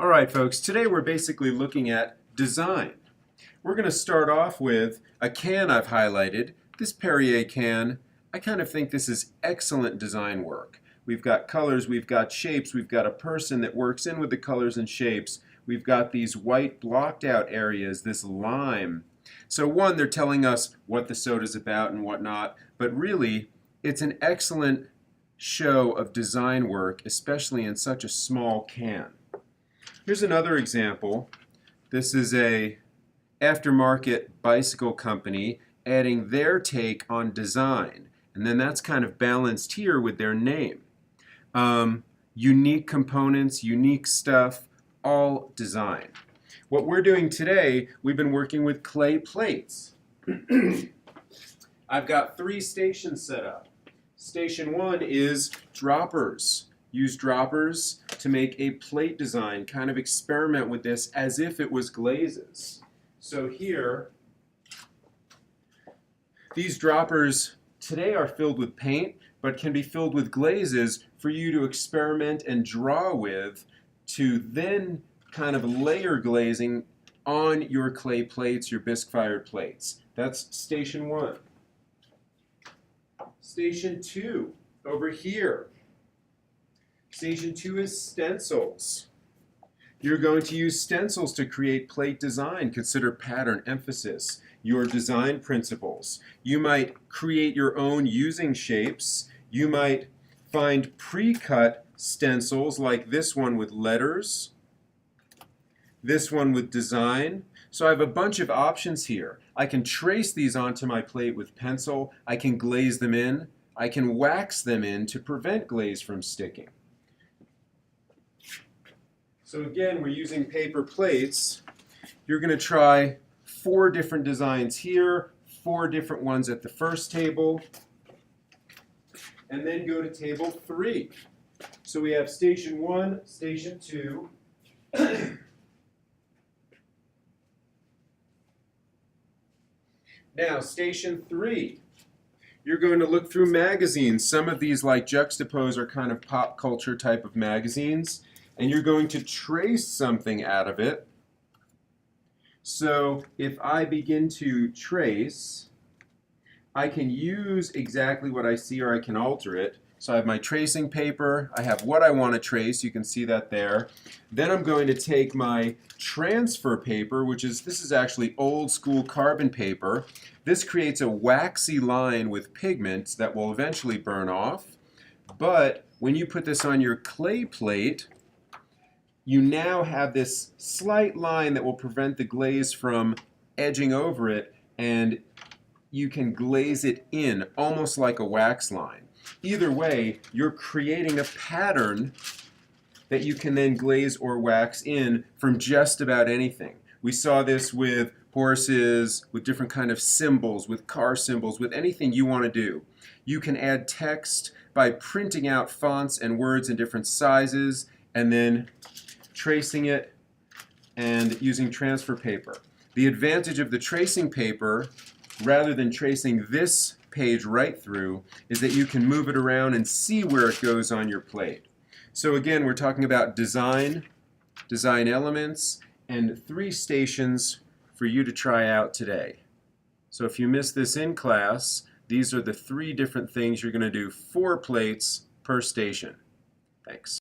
All right, folks, today we're basically looking at design. We're going to start off with a can I've highlighted, this Perrier can. I kind of think this is excellent design work. We've got colors, we've got shapes, we've got a person that works in with the colors and shapes. We've got these white blocked out areas, this lime. So one, they're telling us what the soda's about and whatnot, but really it's an excellent show of design work, especially in such a small can. Here's another example. This is a aftermarket bicycle company adding their take on design. And then that's kind of balanced here with their name. Unique components, unique stuff, all design. What we're doing today, we've been working with clay plates. I've got 3 stations set up. Station 1 is droppers. Use droppers to make a plate design, kind of experiment with this as if it was glazes. So here, these droppers today are filled with paint, but can be filled with glazes for you to experiment and draw with to then kind of layer glazing on your clay plates, your bisque-fired plates. That's station 1. Station 2, over here. Station 2 is stencils. You're going to use stencils to create plate design. Consider pattern, emphasis, your design principles. You might create your own using shapes. You might find pre-cut stencils like this one with letters, this one with design. So I have a bunch of options here. I can trace these onto my plate with pencil. I can glaze them in. I can wax them in to prevent glaze from sticking. So again, we're using paper plates. You're going to try 4 different designs here, 4 different ones at the first table, and then go to table 3. So we have station 1, station 2. Now, station 3. You're going to look through magazines. Some of these, like Juxtapose, are kind of pop culture type of magazines. And you're going to trace something out of it. So if I begin to trace, I can use exactly what I see or I can alter it. So I have my tracing paper, I have what I want to trace, you can see that there. Then I'm going to take my transfer paper, this is actually old school carbon paper. This creates a waxy line with pigments that will eventually burn off. But when you put this on your clay plate, you now have this slight line that will prevent the glaze from edging over it, and you can glaze it in almost like a wax line. Either way, you're creating a pattern that you can then glaze or wax in from just about anything. We saw this with horses, with different kind of symbols, with car symbols, with anything you want to do. You can add text by printing out fonts and words in different sizes and then tracing it and using transfer paper. The advantage of the tracing paper, rather than tracing this page right through, is that you can move it around and see where it goes on your plate. So again, we're talking about design elements, and 3 stations for you to try out today. So if you missed this in class, these are the 3 different things you're going to do, 4 plates per station. Thanks.